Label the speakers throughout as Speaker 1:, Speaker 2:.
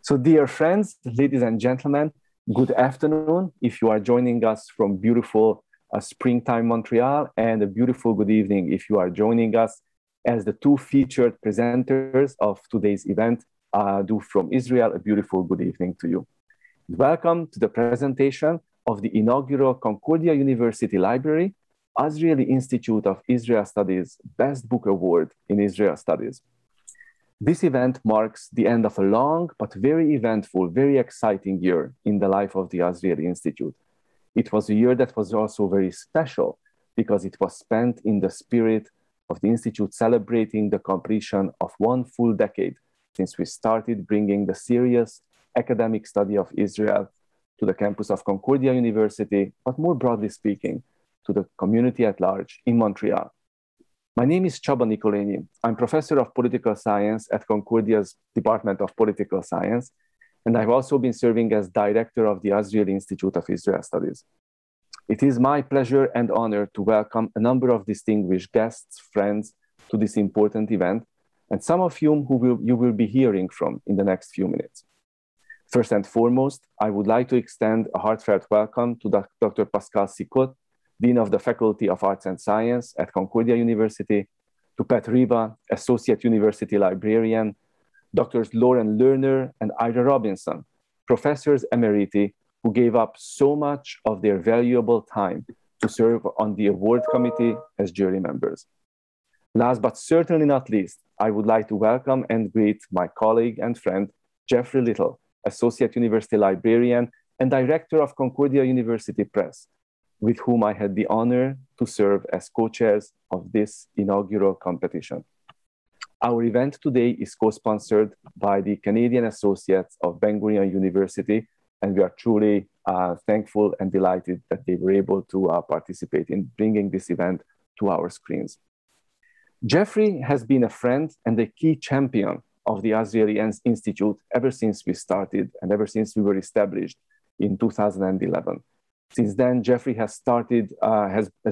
Speaker 1: So dear friends, ladies and gentlemen, good afternoon if you are joining us from beautiful springtime Montreal, and a beautiful good evening if you are joining us as the two featured presenters of today's event do from Israel. A beautiful good evening to you. Welcome to the presentation of the inaugural Concordia University Library, Azrieli Institute of Israel Studies Best Book Award in Israel Studies. This event marks the end of a long but very eventful, very exciting year in the life of the Azrieli Institute. It was a year that was also very special because it was spent in the spirit of the Institute celebrating the completion of one full decade since we started bringing the serious academic study of Israel to the campus of Concordia University, but more broadly speaking, to the community at large in Montreal. My name is Csaba Nikolényi. I'm professor of political science at Concordia's Department of Political Science, and I've also been serving as director of the Azrieli Institute of Israel Studies. It is my pleasure and honor to welcome a number of distinguished guests, friends to this important event, and some of whom you will be hearing from in the next few minutes. First and foremost, I would like to extend a heartfelt welcome to Dr. Pascal Sikot, Dean of the Faculty of Arts and Science at Concordia University, to Pat Riva, Associate University Librarian, Drs. Lauren Lerner and Ira Robinson, Professors Emeriti, who gave up so much of their valuable time to serve on the award committee as jury members. Last but certainly not least, I would like to welcome and greet my colleague and friend, Jeffrey Little, Associate University Librarian and Director of Concordia University Press, with whom I had the honor to serve as co-chairs of this inaugural competition. Our event today is co-sponsored by the Canadian Associates of Ben Gurion University, and we are truly thankful and delighted that they were able to participate in bringing this event to our screens. Jeffrey has been a friend and a key champion of the Azrieli Institute ever since we started and ever since we were established in 2011. Since then, Jeffrey has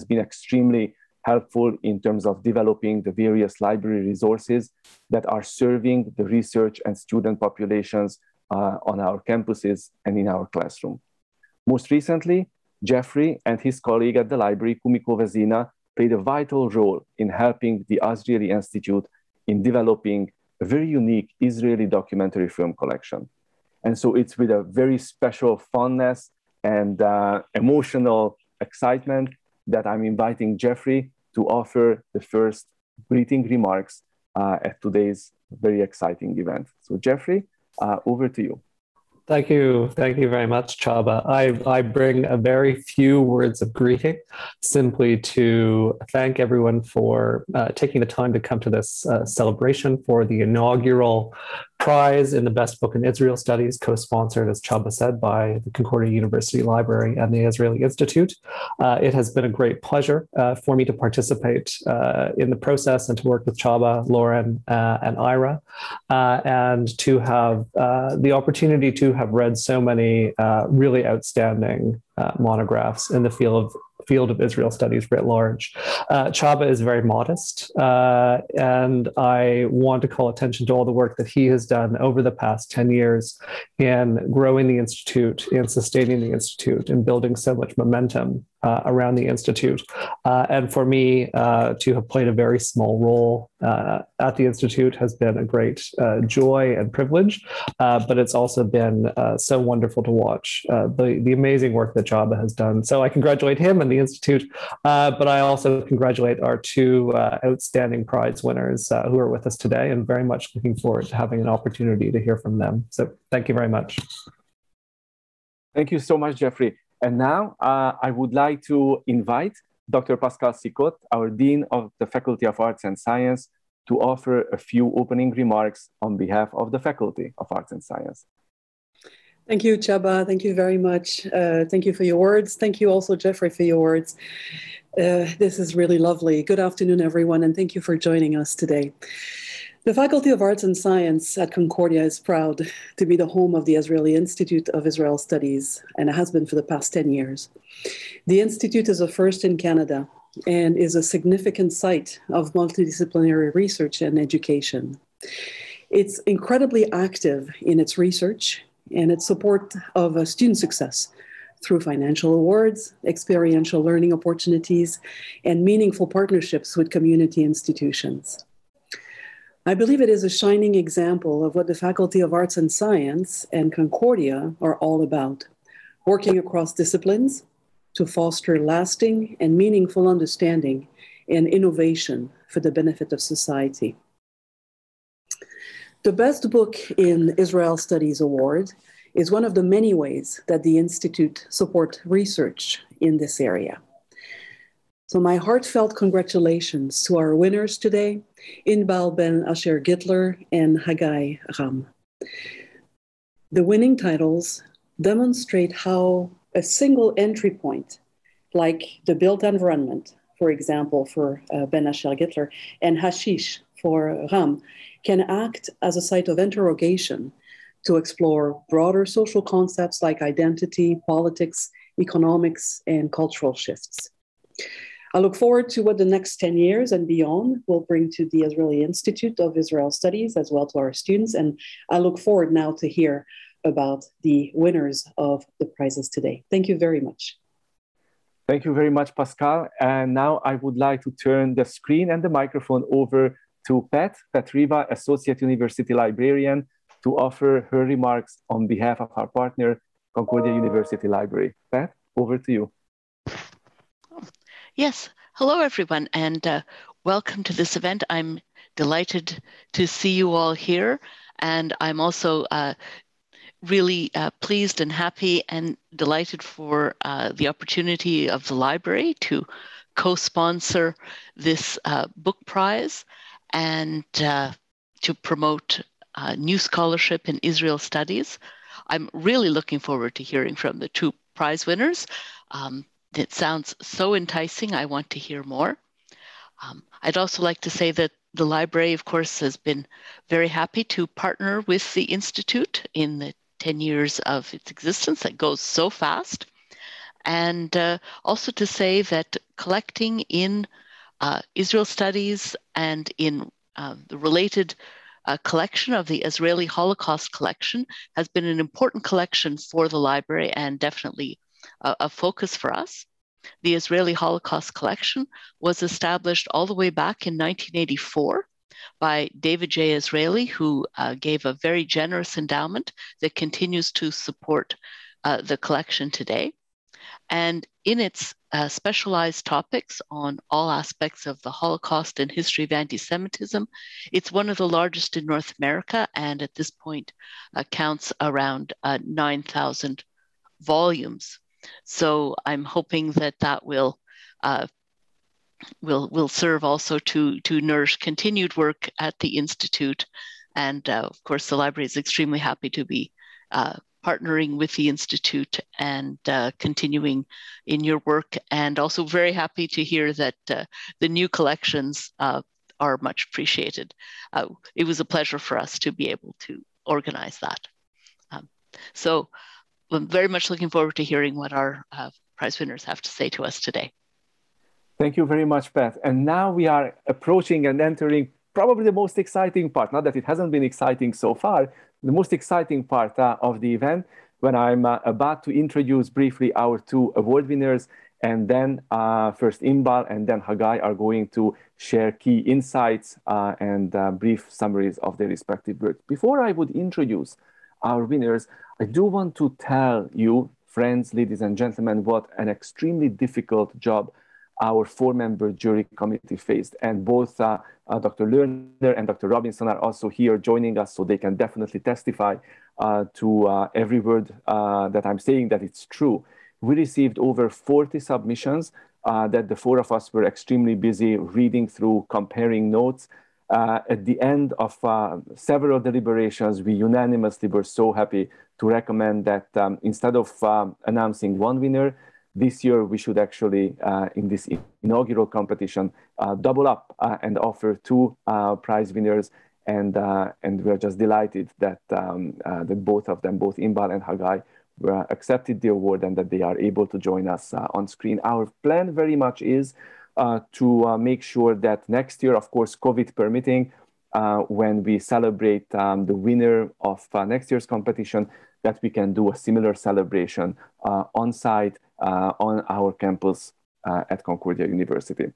Speaker 1: been extremely helpful in terms of developing the various library resources that are serving the research and student populations on our campuses and in our classroom. Most recently, Jeffrey and his colleague at the library, Kumiko Vezina, played a vital role in helping the Azrieli Institute in developing a very unique Israeli documentary film collection. And so it's with a very special fondness and emotional excitement that I'm inviting Jeffrey to offer the first greeting remarks at today's very exciting event. So Jeffrey, over to you.
Speaker 2: Thank you very much, Csaba. I bring a very few words of greeting, simply to thank everyone for taking the time to come to this celebration for the inaugural prize in the Best Book in Israel Studies, co-sponsored, as Csaba said, by the Concordia University Library and the Azrieli Institute. It has been a great pleasure for me to participate in the process and to work with Csaba, Lauren, and Ira, and to have the opportunity to have read so many really outstanding monographs in the field of Israel studies writ large. Csaba is very modest, and I want to call attention to all the work that he has done over the past 10 years in growing the Institute, in sustaining the Institute, and building so much momentum around the Institute. And for me to have played a very small role at the Institute has been a great joy and privilege, but it's also been so wonderful to watch the amazing work that Csaba has done. So I congratulate him and the Institute, but I also congratulate our two outstanding prize winners who are with us today, and very much looking forward to having an opportunity to hear from them. So thank you very much.
Speaker 1: Thank you so much, Jeffrey. And now I would like to invite Dr. Pascal Sikot, our Dean of the Faculty of Arts and Science, to offer a few opening remarks on behalf of the Faculty of Arts and Science.
Speaker 3: Thank you, Csaba. Thank you very much. Thank you for your words. Thank you also, Jeffrey, for your words. This is really lovely. Good afternoon, everyone, and thank you for joining us today. The Faculty of Arts and Science at Concordia is proud to be the home of the Azrieli Institute of Israel Studies, and it has been for the past 10 years. The Institute is a first in Canada and is a significant site of multidisciplinary research and education. It's incredibly active in its research and its support of student success through financial awards, experiential learning opportunities, and meaningful partnerships with community institutions. I believe it is a shining example of what the Faculty of Arts and Science and Concordia are all about, working across disciplines to foster lasting and meaningful understanding and innovation for the benefit of society. The Best Book in Israel Studies Award is one of the many ways that the Institute supports research in this area. So my heartfelt congratulations to our winners today, Inbal Ben-Asher Gitler and Hagai Ram. The winning titles demonstrate how a single entry point, like the built environment, for example, for Ben-Asher Gitler, and hashish for Ram, can act as a site of interrogation to explore broader social concepts like identity, politics, economics, and cultural shifts. I look forward to what the next 10 years and beyond will bring to the Israeli Institute of Israel Studies, as well to our students. And I look forward now to hear about the winners of the prizes today. Thank you very much.
Speaker 1: Thank you very much, Pascal. And now I would like to turn the screen and the microphone over to Pat Riva, Associate University Librarian, to offer her remarks on behalf of our partner, Concordia University Library. Pat, over to you.
Speaker 4: Yes, hello everyone, and welcome to this event. I'm delighted to see you all here, and I'm also really pleased and happy and delighted for the opportunity of the library to co-sponsor this book prize and to promote new scholarship in Israel studies. I'm really looking forward to hearing from the two prize winners. It sounds so enticing. I want to hear more. I'd also like to say that the library, of course, has been very happy to partner with the Institute in the 10 years of its existence. That goes so fast. And also to say that collecting in Israel studies and in the related collection of the Azrieli Holocaust collection has been an important collection for the library and definitely a focus for us. The Azrieli Holocaust collection was established all the way back in 1984 by David J. Azrieli, who gave a very generous endowment that continues to support the collection today. And in its specialized topics on all aspects of the Holocaust and history of anti-Semitism, it's one of the largest in North America, and at this point counts around 9,000 volumes. So I'm hoping that that will serve also to nourish continued work at the Institute. And of course, the library is extremely happy to be partnering with the Institute and continuing in your work, and also very happy to hear that the new collections are much appreciated. It was a pleasure for us to be able to organize that. So I'm very much looking forward to hearing what our prize winners have to say to us today.
Speaker 1: Thank you very much, Pat. And now we are approaching and entering probably the most exciting part, not that it hasn't been exciting so far, the most exciting part of the event, when I'm about to introduce briefly our two award winners, and then first Inbal and then Hagai are going to share key insights and brief summaries of their respective work. Before I would introduce our winners, I do want to tell you, friends, ladies and gentlemen, what an extremely difficult job our four-member jury committee faced. And both Dr. Lerner and Dr. Robinson are also here joining us, so they can definitely testify to every word that I'm saying, that it's true. We received over 40 submissions that the four of us were extremely busy reading through, comparing notes. At the end of several deliberations, we unanimously were so happy to recommend that instead of announcing one winner, this year we should actually, in this inaugural competition, double up and offer two prize winners. And we're just delighted that, that both of them, both Inbal and Hagai, accepted the award and that they are able to join us on screen. Our plan very much is to make sure that next year, of course, COVID permitting, when we celebrate the winner of next year's competition, that we can do a similar celebration on site on our campus at Concordia University.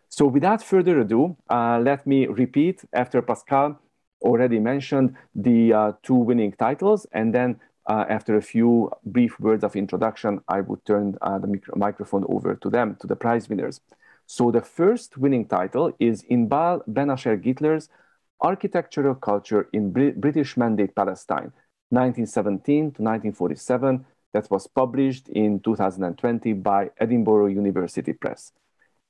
Speaker 1: So without further ado, let me repeat after Pascal already mentioned the two winning titles, and then after a few brief words of introduction, I would turn the microphone over to them, to the prize winners. So the first winning title is Inbal Ben-Asher Gitler's Architectural Culture in British Mandate Palestine, 1917 to 1947, that was published in 2020 by Edinburgh University Press.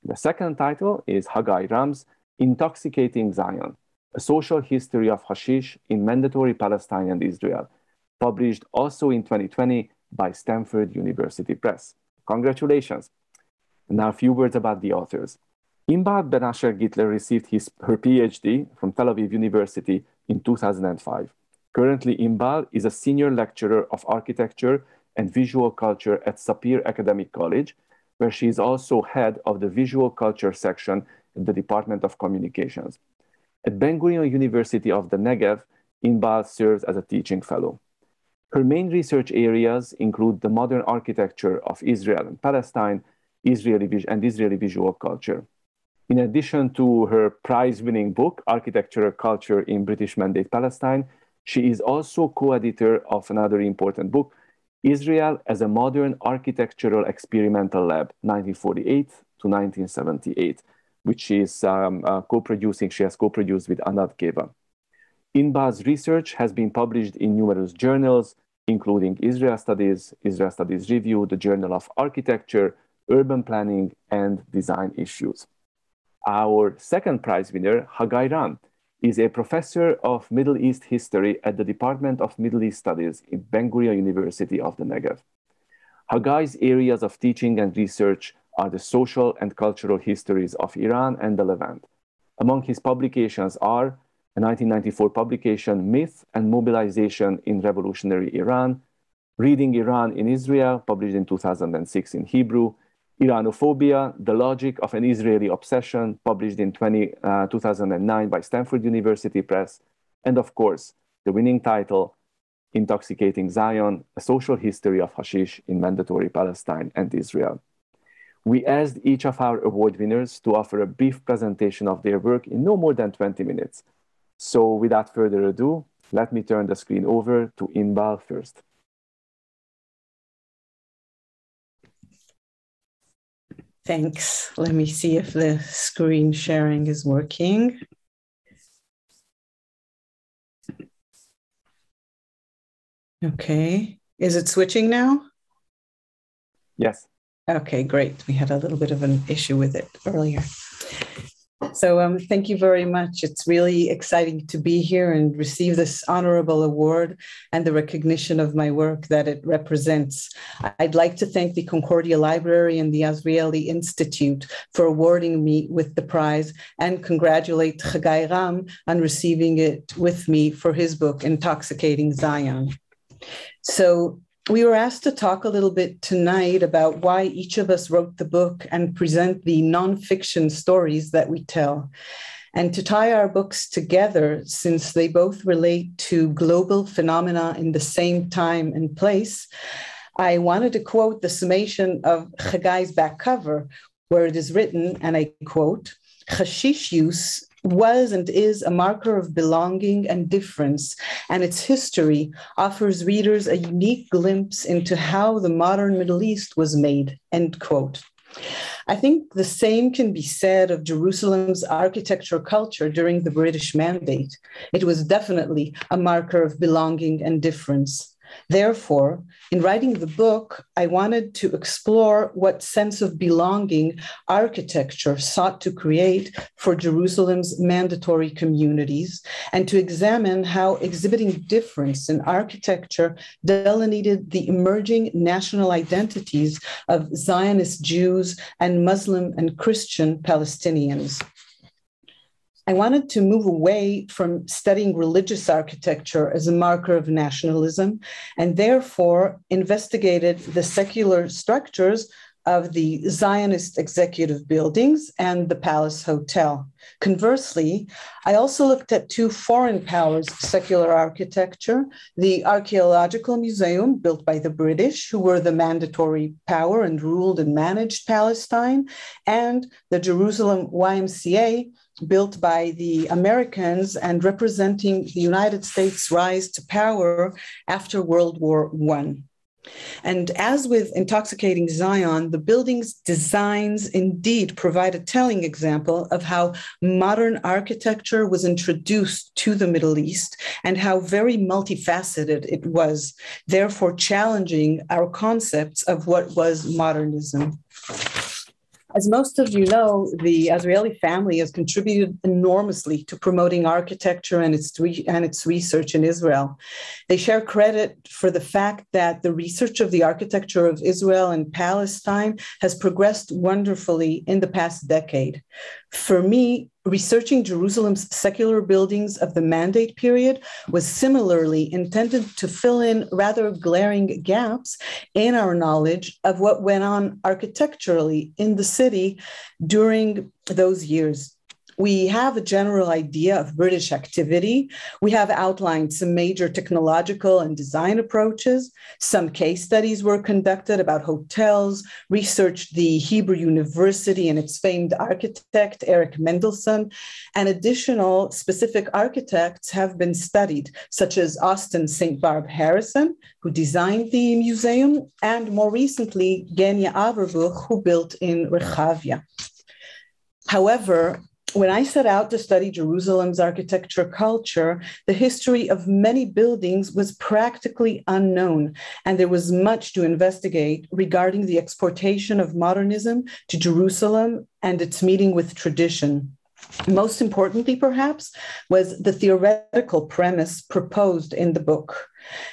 Speaker 1: The second title is Haggai Ram's Intoxicating Zion, A Social History of Hashish in Mandatory Palestine and Israel, published also in 2020 by Stanford University Press. Congratulations. Now a few words about the authors. Inbal Ben-Asher Gitler received her Ph.D. from Tel-Aviv University in 2005. Currently, Inbal is a senior lecturer of architecture and visual culture at Sapir Academic College, where she is also head of the visual culture section at the Department of Communications. At Ben Gurion University of the Negev, Inbal serves as a teaching fellow. Her main research areas include the modern architecture of Israel and Palestine, Israeli visual culture. In addition to her prize-winning book, Architectural Culture in British Mandate Palestine, she is also co-editor of another important book, Israel as a Modern Architectural Experimental Lab, 1948 to 1978, which she is co-producing. She has co-produced with Anat Geva. Inbal's research has been published in numerous journals, including Israel Studies Review, the Journal of Architecture, Urban Planning, and Design Issues. Our second prize winner, Haggai Ram, is a professor of Middle East history at the Department of Middle East Studies in Ben Gurion University of the Negev. Haggai's areas of teaching and research are the social and cultural histories of Iran and the Levant. Among his publications are a 1994 publication, Myth and Mobilization in Revolutionary Iran, Reading Iran in Israel, published in 2006 in Hebrew, Iranophobia, The Logic of an Israeli Obsession, published in 2009 by Stanford University Press, and of course, the winning title, Intoxicating Zion, A Social History of Hashish in Mandatory Palestine and Israel. We asked each of our award winners to offer a brief presentation of their work in no more than 20 minutes. So without further ado, let me turn the screen over to Inbal first.
Speaker 5: Thanks. Let me see if the screen sharing is working. Okay. Is it switching now?
Speaker 1: Yes.
Speaker 5: Okay, great. We had a little bit of an issue with it earlier. So thank you very much. It's really exciting to be here and receive this honorable award and the recognition of my work that it represents. I'd like to thank the Concordia Library and the Azrieli Institute for awarding me with the prize and congratulate Haggai Ram on receiving it with me for his book, Intoxicating Zion. So we were asked to talk a little bit tonight about why each of us wrote the book and present the nonfiction stories that we tell. And to tie our books together, since they both relate to global phenomena in the same time and place, I wanted to quote the summation of Haggai's back cover, where it is written, and I quote, "Hashish use was and is a marker of belonging and difference, and its history offers readers a unique glimpse into how the modern Middle East was made," end quote. I think the same can be said of Jerusalem's architectural culture during the British Mandate. It was definitely a marker of belonging and difference. Therefore, in writing the book, I wanted to explore what sense of belonging architecture sought to create for Jerusalem's mandatory communities, and to examine how exhibiting difference in architecture delineated the emerging national identities of Zionist Jews and Muslim and Christian Palestinians. I wanted to move away from studying religious architecture as a marker of nationalism, and therefore investigated the secular structures of the Zionist executive buildings and the Palace Hotel. Conversely, I also looked at two foreign powers' secular architecture, the Archaeological Museum, built by the British, who were the mandatory power and ruled and managed Palestine, and the Jerusalem YMCA, built by the Americans and representing the United States' rise to power after World War I. And as with Intoxicating Zion, the building's designs indeed provide a telling example of how modern architecture was introduced to the Middle East and how very multifaceted it was, therefore challenging our concepts of what was modernism. As most of you know, the Azrieli family has contributed enormously to promoting architecture and its research in Israel. They share credit for the fact that the research of the architecture of Israel and Palestine has progressed wonderfully in the past decade. For me, researching Jerusalem's secular buildings of the Mandate period was similarly intended to fill in rather glaring gaps in our knowledge of what went on architecturally in the city during those years. We have a general idea of British activity. We have outlined some major technological and design approaches. Some case studies were conducted about hotels, researched the Hebrew University and its famed architect, Eric Mendelsohn, and additional specific architects have been studied, such as Austin St. Barb Harrison, who designed the museum, and more recently, Genia Averbuch, who built in Rechavia. However, when I set out to study Jerusalem's architecture culture, the history of many buildings was practically unknown, and there was much to investigate regarding the exportation of modernism to Jerusalem and its meeting with tradition. Most importantly, perhaps, was the theoretical premise proposed in the book.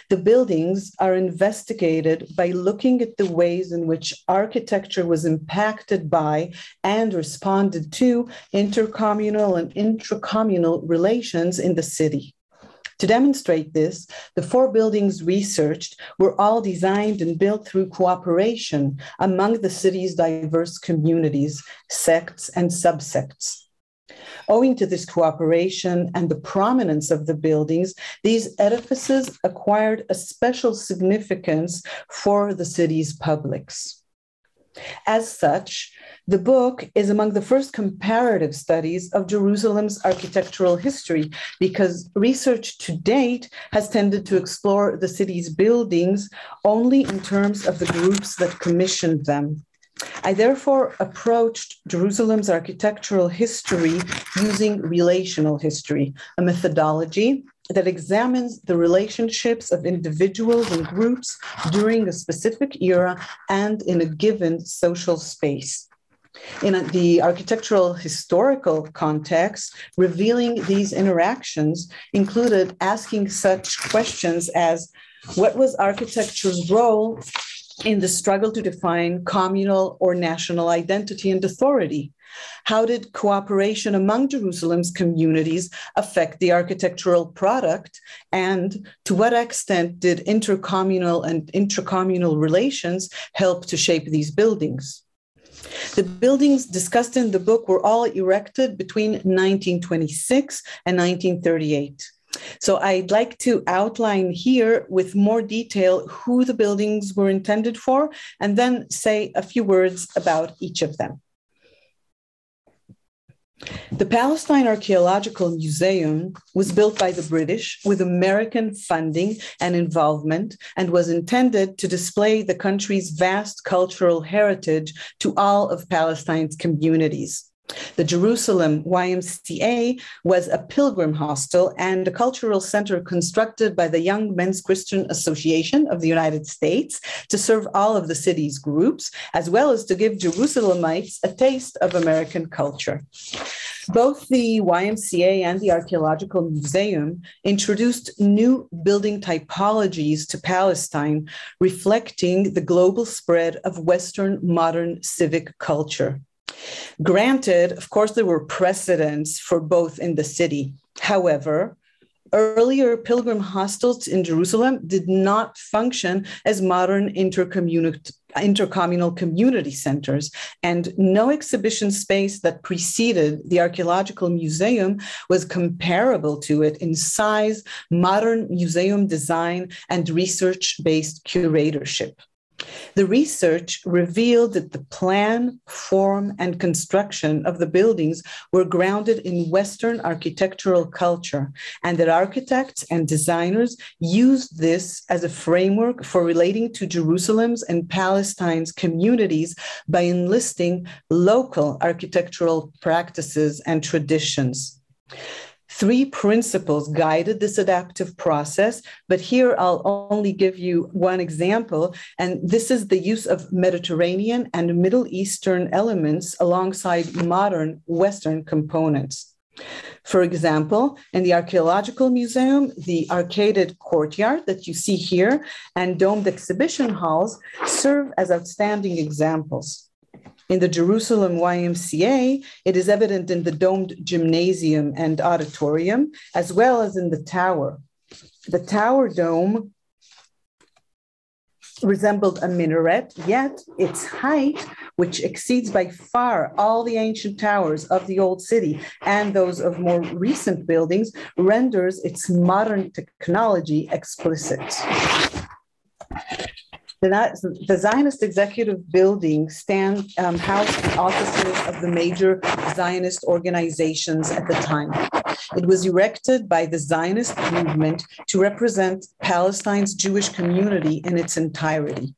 Speaker 5: The buildings are investigated by looking at the ways in which architecture was impacted by and responded to intercommunal and intracommunal relations in the city. To demonstrate this, the 4 buildings researched were all designed and built through cooperation among the city's diverse communities, sects, and subsects. Owing to this cooperation and the prominence of the buildings, these edifices acquired a special significance for the city's publics. As such, the book is among the first comparative studies of Jerusalem's architectural history, because research to date has tended to explore the city's buildings only in terms of the groups that commissioned them. I therefore approached Jerusalem's architectural history using relational history, a methodology that examines the relationships of individuals and groups during a specific era and in a given social space. In the architectural historical context, revealing these interactions included asking such questions as, what was architecture's role in the struggle to define communal or national identity and authority? How did cooperation among Jerusalem's communities affect the architectural product? And to what extent did intercommunal and intracommunal relations help to shape these buildings? The buildings discussed in the book were all erected between 1926 and 1938. So I'd like to outline here with more detail who the buildings were intended for, and then say a few words about each of them. The Palestine Archaeological Museum was built by the British with American funding and involvement, and was intended to display the country's vast cultural heritage to all of Palestine's communities. The Jerusalem YMCA was a pilgrim hostel and a cultural center constructed by the Young Men's Christian Association of the United States to serve all of the city's groups, as well as to give Jerusalemites a taste of American culture. Both the YMCA and the Archaeological Museum introduced new building typologies to Palestine, reflecting the global spread of Western modern civic culture. Granted, of course, there were precedents for both in the city. However, Earlier pilgrim hostels in Jerusalem did not function as modern intercommunal community centers, and no exhibition space that preceded the Archaeological Museum was comparable to it in size, modern museum design, and research-based curatorship. The research revealed that the plan, form, and construction of the buildings were grounded in Western architectural culture, and that architects and designers used this as a framework for relating to Jerusalem's and Palestine's communities by enlisting local architectural practices and traditions. Three principles guided this adaptive process, but here I'll only give you one example, and this is the use of Mediterranean and Middle Eastern elements alongside modern Western components. For example, in the Archaeological Museum, the arcaded courtyard that you see here and domed exhibition halls serve as outstanding examples. In the Jerusalem YMCA, it is evident in the domed gymnasium and auditorium, as well as in the tower. The tower dome resembled a minaret, yet its height, which exceeds by far all the ancient towers of the old city and those of more recent buildings, renders its modern technology explicit. The Zionist executive building housed the offices of the major Zionist organizations at the time. It was erected by the Zionist movement to represent Palestine's Jewish community in its entirety.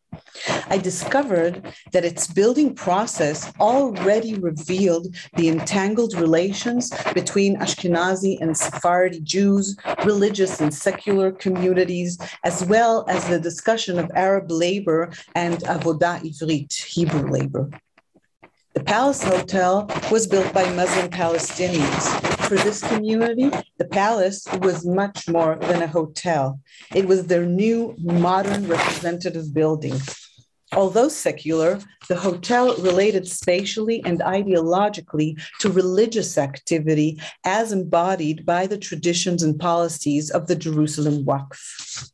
Speaker 5: I discovered that its building process already revealed the entangled relations between Ashkenazi and Sephardi Jews, religious and secular communities, as well as the discussion of Arab labor and avodah ivrit, Hebrew labor. The Palace Hotel was built by Muslim Palestinians. For this community, the palace was much more than a hotel. It was their new modern representative building. Although secular, the hotel related spatially and ideologically to religious activity as embodied by the traditions and policies of the Jerusalem Waqf.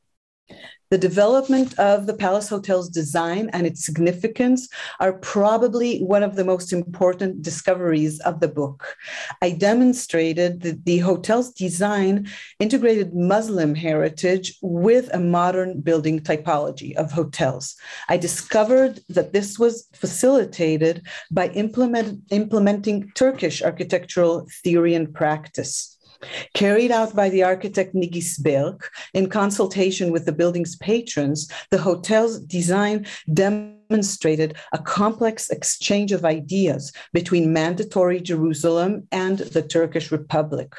Speaker 5: The development of the Palace Hotel's design and its significance are probably one of the most important discoveries of the book. I demonstrated that the hotel's design integrated Muslim heritage with a modern building typology of hotels. I discovered that this was facilitated by implementing Turkish architectural theory and practice. Carried out by the architect Negev in consultation with the building's patrons, the hotel's design demonstrated a complex exchange of ideas between mandatory Jerusalem and the Turkish Republic.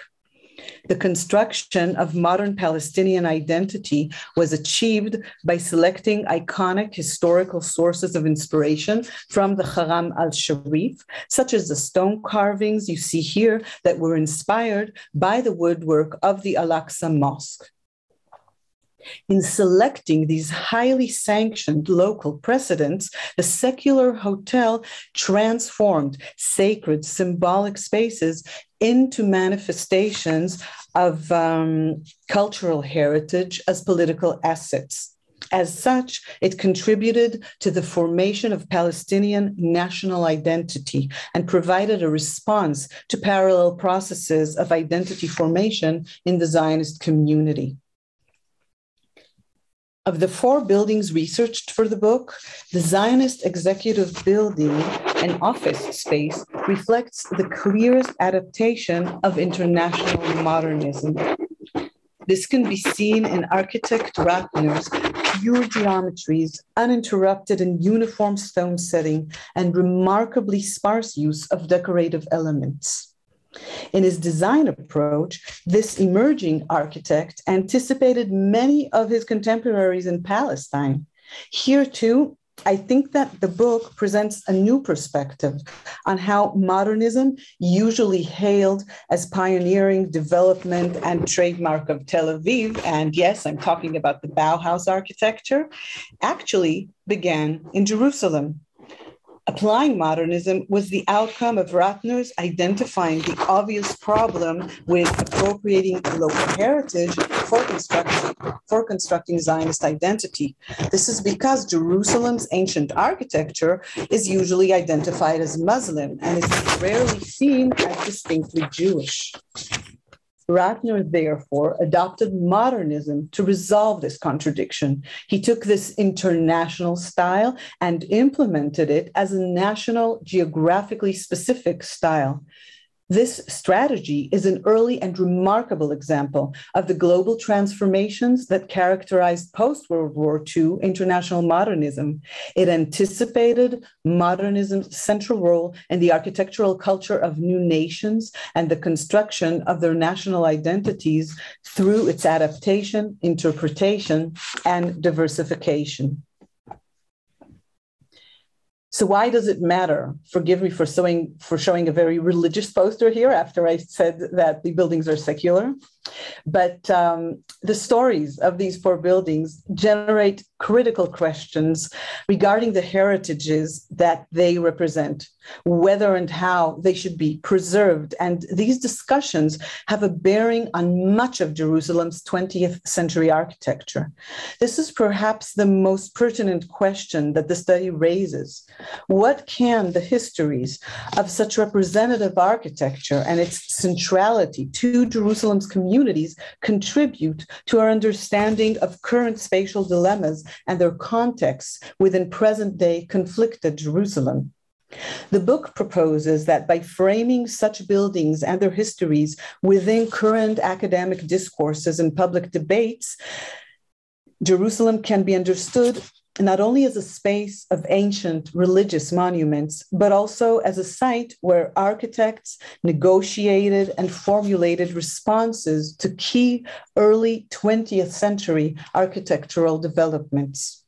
Speaker 5: The construction of modern Palestinian identity was achieved by selecting iconic historical sources of inspiration from the Haram al-Sharif, such as the stone carvings you see here that were inspired by the woodwork of the Al-Aqsa Mosque. In selecting these highly sanctioned local precedents, the secular hotel transformed sacred symbolic spaces into manifestations of cultural heritage as political assets. As such, it contributed to the formation of Palestinian national identity and provided a response to parallel processes of identity formation in the Zionist community. Of the 4 buildings researched for the book, the Zionist executive building, an office space, reflects the clearest adaptation of international modernism. This can be seen in architect Ratner's pure geometries, uninterrupted and uniform stone setting, and remarkably sparse use of decorative elements. In his design approach, this emerging architect anticipated many of his contemporaries in Palestine. Here, too, I think that the book presents a new perspective on how modernism, usually hailed as pioneering development and trademark of Tel Aviv, and yes, I'm talking about the Bauhaus architecture, actually began in Jerusalem. Applying modernism was the outcome of Ratner's identifying the obvious problem with appropriating local heritage for constructing Zionist identity. This is because Jerusalem's ancient architecture is usually identified as Muslim and is rarely seen as distinctly Jewish. Ratner, therefore, adopted modernism to resolve this contradiction. He took this international style and implemented it as a national, geographically specific style. This strategy is an early and remarkable example of the global transformations that characterized post-World War II international modernism. It anticipated modernism's central role in the architectural culture of new nations and the construction of their national identities through its adaptation, interpretation, and diversification. So why does it matter? Forgive me for showing a very religious poster here after I said that the buildings are secular. But the stories of these four buildings generate critical questions regarding the heritages that they represent, whether and how they should be preserved. And these discussions have a bearing on much of Jerusalem's 20th century architecture. This is perhaps the most pertinent question that the study raises. What can the histories of such representative architecture and its centrality to Jerusalem's communities contribute to our understanding of current spatial dilemmas and their contexts within present-day conflicted Jerusalem? The book proposes that by framing such buildings and their histories within current academic discourses and public debates, Jerusalem can be understood not only as a space of ancient religious monuments, but also as a site where architects negotiated and formulated responses to key early 20th century architectural developments.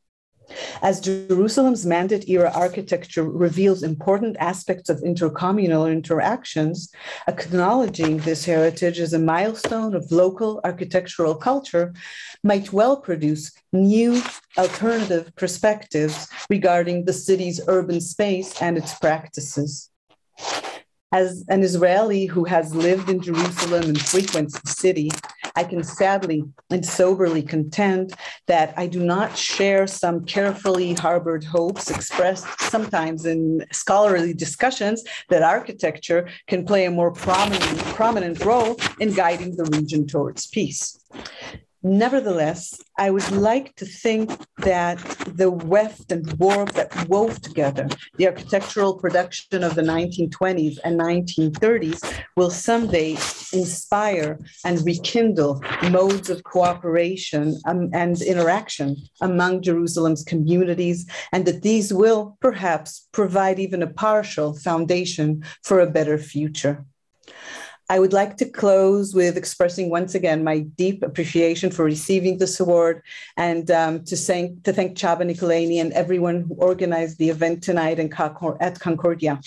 Speaker 5: As Jerusalem's Mandate era architecture reveals important aspects of intercommunal interactions, acknowledging this heritage as a milestone of local architectural culture might well produce new alternative perspectives regarding the city's urban space and its practices. As an Israeli who has lived in Jerusalem and frequents the city, I can sadly and soberly contend that I do not share some carefully harbored hopes expressed sometimes in scholarly discussions that architecture can play a more prominent role in guiding the region towards peace. Nevertheless, I would like to think that the weft and warp that wove together the architectural production of the 1920s and 1930s will someday inspire and rekindle modes of cooperation and interaction among Jerusalem's communities, and that these will perhaps provide even a partial foundation for a better future. I would like to close with expressing once again my deep appreciation for receiving this award, and to thank Chaba Nicolini and everyone who organized the event tonight at Concordia.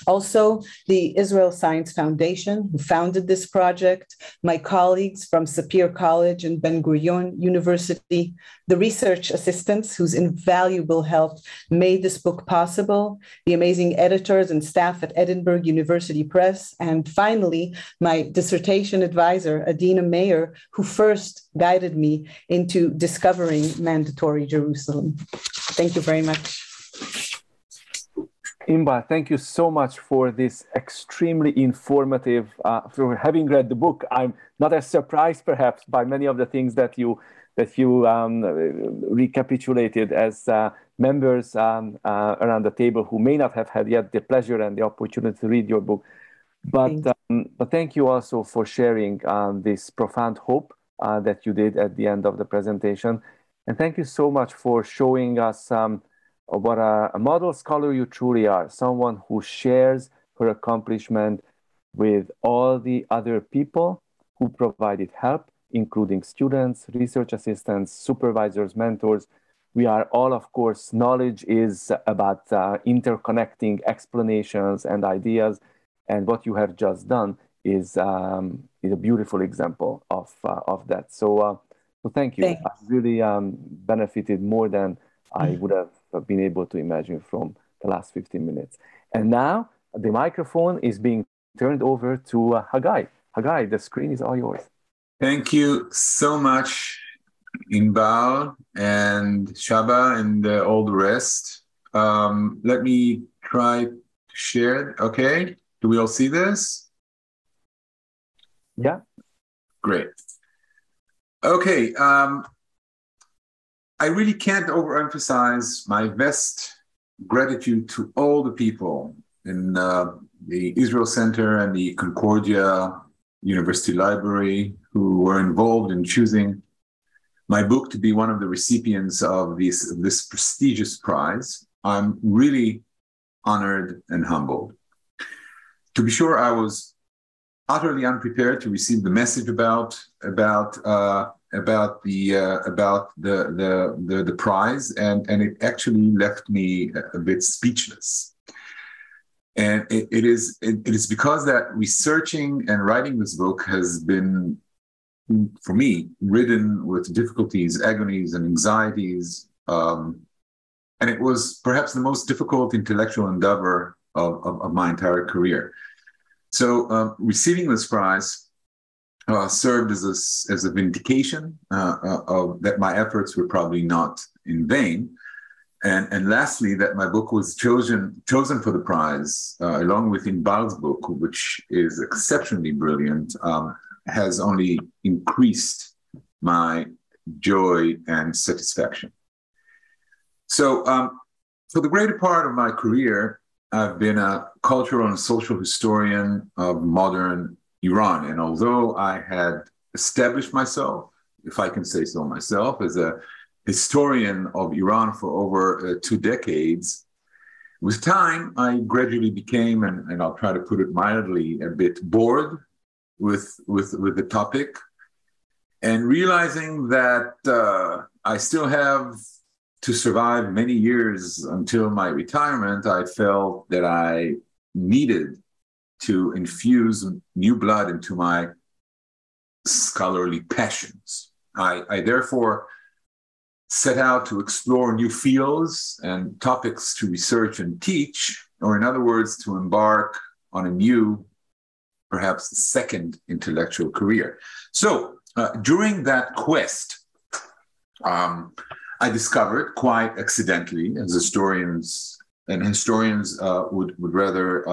Speaker 5: Also, the Israel Science Foundation, who founded this project, my colleagues from Sapir College and Ben Gurion University, the research assistants whose invaluable help made this book possible, the amazing editors and staff at Edinburgh University Press, and finally, my dissertation advisor, Adina Mayer, who first guided me into discovering mandatory Jerusalem. Thank you very much.
Speaker 1: Inbal, thank you so much for this extremely informative, for having read the book. I'm not as surprised perhaps by many of the things that you recapitulated as members around the table who may not have had yet the pleasure and the opportunity to read your book. But thank you also for sharing this profound hope that you did at the end of the presentation. And thank you so much for showing us what a model scholar you truly are, someone who shares her accomplishment with all the other people who provided help, including students, research assistants, supervisors, mentors. We are all, of course, knowledge is about interconnecting explanations and ideas. And what you have just done is a beautiful example of that. So thank you. I really benefited more than I would have been able to imagine from the last 15 minutes. And now the microphone is being turned over to Haggai. Haggai, the screen is all yours.
Speaker 6: Thank you so much, Inbal and Shaba and all the rest. Let me try to share it. Okay, do we all see this?
Speaker 1: Yeah.
Speaker 6: Great. Okay, I really can't overemphasize my vast gratitude to all the people in the Israel Center and the Concordia University Library who were involved in choosing my book to be one of the recipients of this prestigious prize. I'm really honored and humbled. To be sure, I was utterly unprepared to receive the message about the prize, and it actually left me a bit speechless. And it is because that researching and writing this book has been, for me, ridden with difficulties, agonies, and anxieties. And it was perhaps the most difficult intellectual endeavor of my entire career. So receiving this prize served as a vindication of that my efforts were probably not in vain. And lastly, that my book was chosen for the prize, along with Inbal's book, which is exceptionally brilliant, has only increased my joy and satisfaction. So for the greater part of my career, I've been a cultural and social historian of modern Iran. And although I had established myself, if I can say so myself, as a historian of Iran for over 2 decades, with time, I gradually became, and I'll try to put it mildly, a bit bored with the topic, and realizing that I still have to survive many years until my retirement, I felt that I needed to infuse new blood into my scholarly passions. I therefore set out to explore new fields and topics to research and teach, or in other words, to embark on a new, perhaps second intellectual career. So during that quest, I discovered quite accidentally, as historians would rather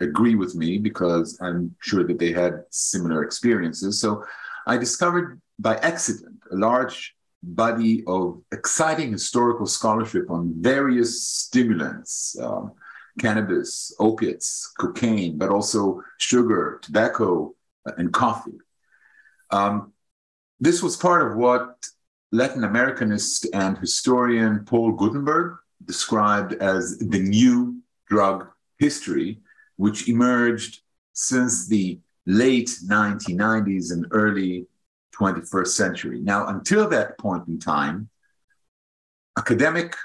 Speaker 6: agree with me, because I'm sure that they had similar experiences. So I discovered by accident a large body of exciting historical scholarship on various stimulants, cannabis, opiates, cocaine, but also sugar, tobacco, and coffee. This was part of what Latin Americanist and historian Paul Gutenberg described as the new drug history, which emerged since the late 1990s and early 21st century. Now, until that point in time, academic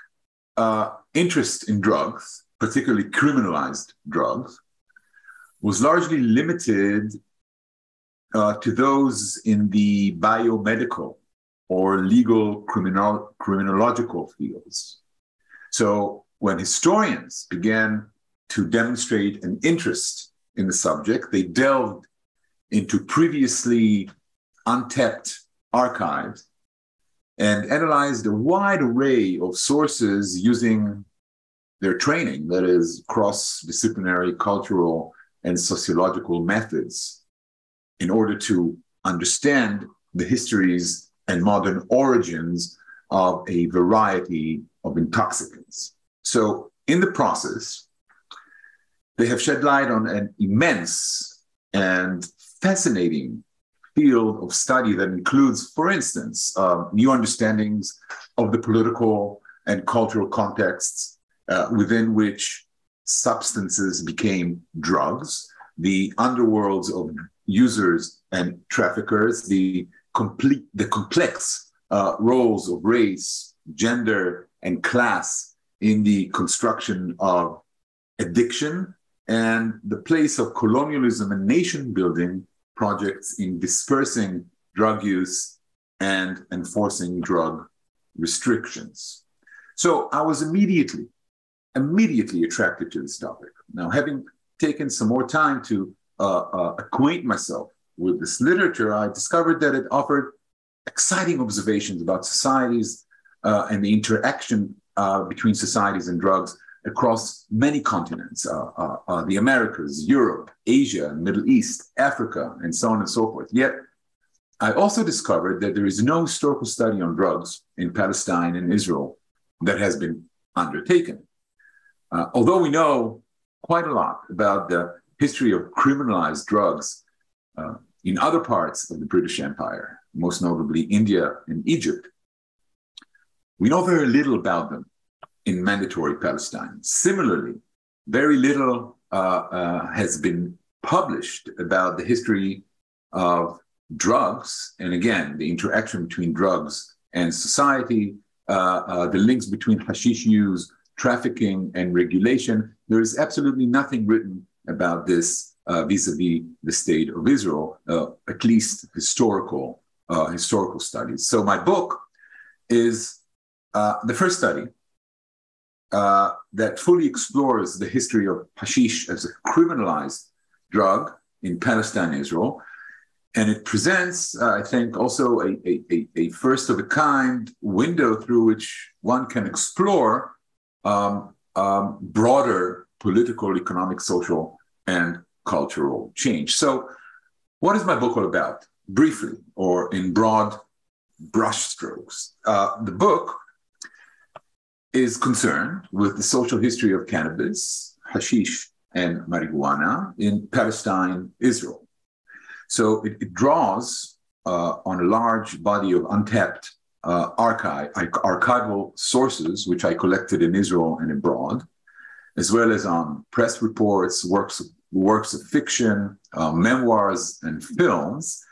Speaker 6: interest in drugs, particularly criminalized drugs, was largely limited to those in the biomedical or legal criminological fields. So when historians began to demonstrate an interest in the subject, they delved into previously untapped archives and analyzed a wide array of sources using their training, that is, cross-disciplinary cultural and sociological methods, in order to understand the histories and modern origins of a variety of intoxicants. So in the process, they have shed light on an immense and fascinating field of study that includes, for instance, new understandings of the political and cultural contexts within which substances became drugs, the underworlds of users and traffickers, the complex roles of race, gender, and class in the construction of addiction, and the place of colonialism and nation-building projects in dispersing drug use and enforcing drug restrictions. So I was immediately immediately attracted to this topic. Now, having taken some more time to acquaint myself with this literature, I discovered that it offered exciting observations about societies and the interaction between societies and drugs across many continents, the Americas, Europe, Asia, Middle East, Africa, and so on and so forth. Yet, I also discovered that there is no historical study on drugs in Palestine and Israel that has been undertaken. Although we know quite a lot about the history of criminalized drugs in other parts of the British Empire, most notably India and Egypt, we know very little about them in mandatory Palestine. Similarly, very little has been published about the history of drugs, and again, the interaction between drugs and society, the links between hashish use, trafficking, and regulation. There is absolutely nothing written about this vis-a-vis the state of Israel, at least historical studies. So my book is the first study that fully explores the history of hashish as a criminalized drug in Palestine and Israel. And it presents, I think, also a first-of-a-kind window through which one can explore broader political, economic, social, and cultural change. So what is my book all about? Briefly, or in broad brushstrokes. The book is concerned with the social history of cannabis, hashish, and marijuana in Palestine, Israel. So it draws on a large body of untapped archival sources, which I collected in Israel and abroad, as well as on press reports, works of fiction, memoirs, and films.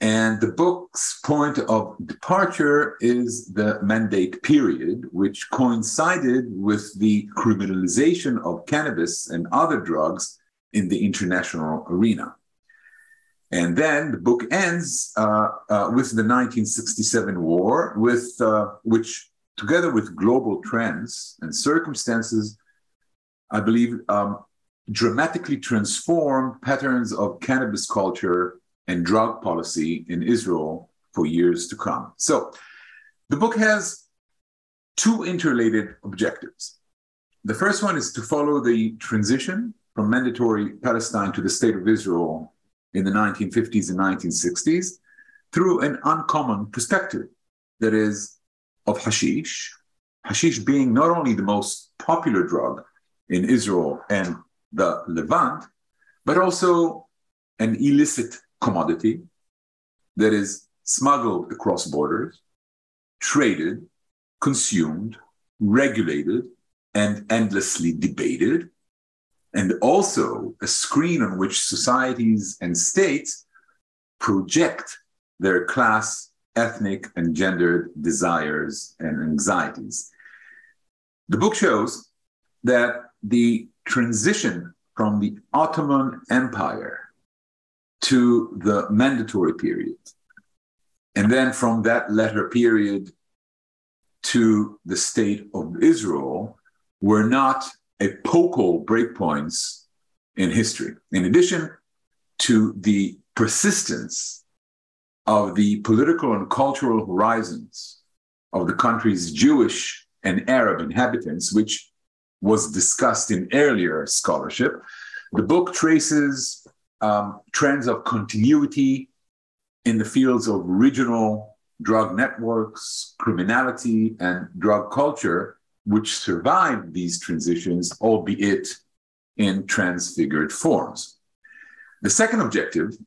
Speaker 6: And the book's point of departure is the Mandate period, which coincided with the criminalization of cannabis and other drugs in the international arena. And then the book ends with the 1967 war, which, together with global trends and circumstances, I believe, dramatically transformed patterns of cannabis culture and drug policy in Israel for years to come. So the book has two interrelated objectives. The first one is to follow the transition from mandatory Palestine to the state of Israel in the 1950s and 1960s through an uncommon perspective, that is, of hashish, hashish being not only the most popular drug in Israel and the Levant, but also an illicit commodity that is smuggled across borders, traded, consumed, regulated, and endlessly debated, and also a screen on which societies and states project their class, ethnic, and gendered desires and anxieties. The book shows that the transition from the Ottoman Empire to the mandatory period, and then from that latter period to the state of Israel, were not epochal breakpoints in history. In addition to the persistence of the political and cultural horizons of the country's Jewish and Arab inhabitants, which was discussed in earlier scholarship, the book traces trends of continuity in the fields of regional drug networks, criminality, and drug culture, which survived these transitions, albeit in transfigured forms. The second objective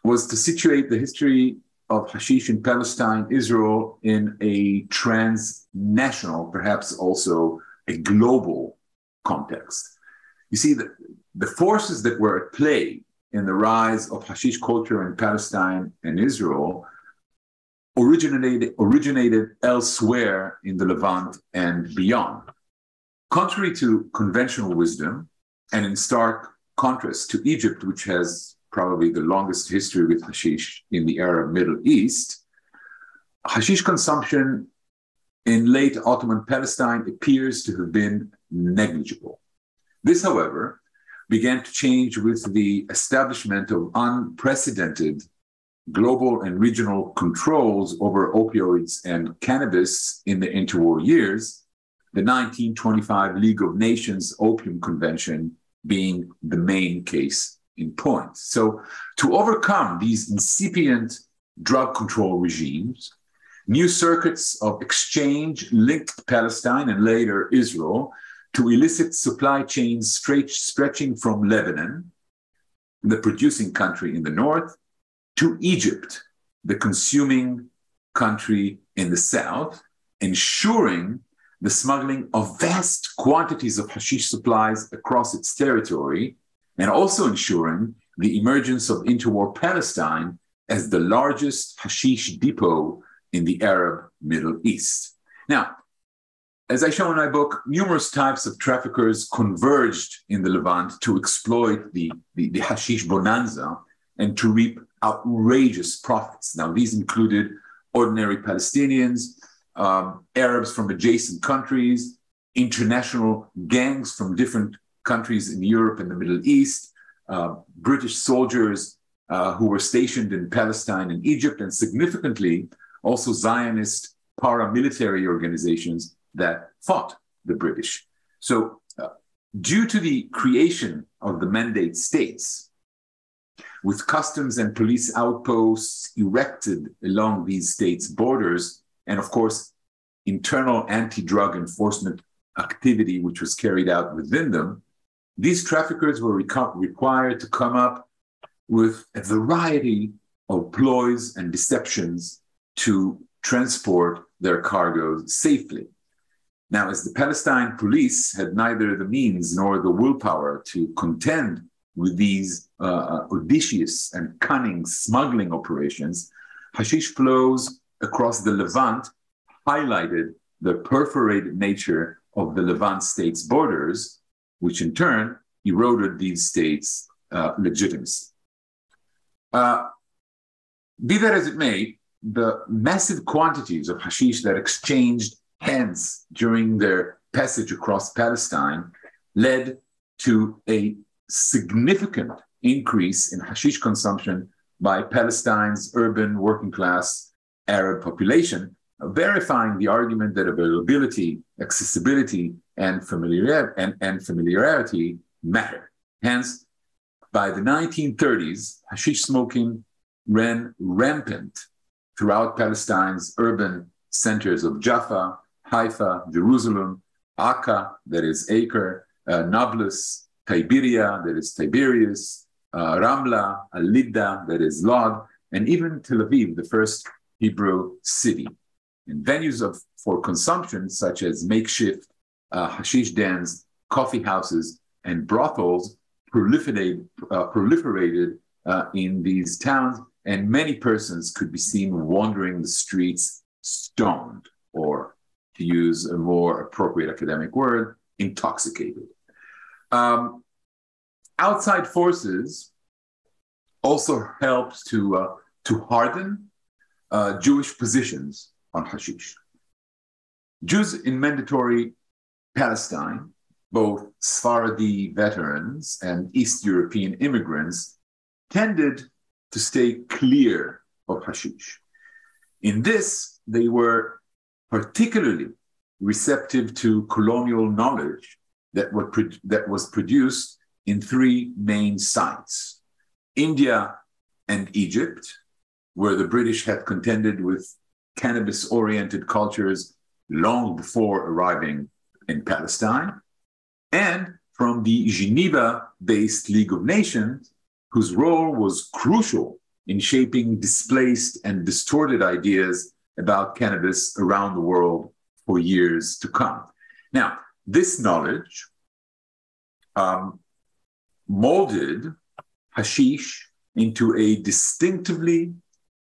Speaker 6: was to situate the history of hashish in Palestine, Israel, in a transnational, perhaps also a global context. You see, the forces that were at play in the rise of hashish culture in Palestine and Israel originated elsewhere in the Levant and beyond. Contrary to conventional wisdom, and in stark contrast to Egypt, which has probably the longest history with hashish in the Arab Middle East, hashish consumption in late Ottoman Palestine appears to have been negligible. This, however, began to change with the establishment of unprecedented global and regional controls over opioids and cannabis in the interwar years, the 1925 League of Nations Opium Convention being the main case in point. So to overcome these incipient drug control regimes, new circuits of exchange linked Palestine and later Israel to illicit supply chains stretching from Lebanon, the producing country in the north, to Egypt, the consuming country in the south, ensuring the smuggling of vast quantities of hashish supplies across its territory, and also ensuring the emergence of interwar Palestine as the largest hashish depot in the Arab Middle East. Now, as I show in my book, numerous types of traffickers converged in the Levant to exploit the hashish bonanza and to reap outrageous profits. Now, these included ordinary Palestinians, Arabs from adjacent countries, international gangs from different countries in Europe and the Middle East, British soldiers who were stationed in Palestine and Egypt, and significantly, also Zionist paramilitary organizations that fought the British. So due to the creation of the Mandate States, with customs and police outposts erected along these states' borders, and of course, internal anti-drug enforcement activity which was carried out within them, these traffickers were required to come up with a variety of ploys and deceptions to transport their cargoes safely. Now, as the Palestine police had neither the means nor the willpower to contend with these audacious and cunning smuggling operations, hashish flows across the Levant highlighted the perforated nature of the Levant states' borders, which in turn eroded these states' legitimacy. Be that as it may, the massive quantities of hashish that exchanged hands during their passage across Palestine led to a significant increase in hashish consumption by Palestine's urban working class Arab population, verifying the argument that availability, accessibility, and familiarity matter. Hence, by the 1930s, hashish smoking ran rampant throughout Palestine's urban centers of Jaffa, Haifa, Jerusalem, Akka, that is Acre, Nablus, Tiberia, that is Tiberias, Ramla, Al-Lidda, that is Lod, and even Tel Aviv, the first Hebrew city. And venues for consumption, such as makeshift hashish dens, coffee houses, and brothels proliferated in these towns, and many persons could be seen wandering the streets stoned, or to use a more appropriate academic word, intoxicated. Outside forces also helped to harden Jewish positions on hashish. Jews in mandatory Palestine, both Sephardi veterans and East European immigrants, tended to stay clear of hashish. In this, they were particularly receptive to colonial knowledge that was produced in three main sites: India and Egypt, where the British had contended with cannabis-oriented cultures long before arriving in Palestine, and from the Geneva-based League of Nations, whose role was crucial in shaping displaced and distorted ideas about cannabis around the world for years to come. Now, this knowledge molded hashish into a distinctively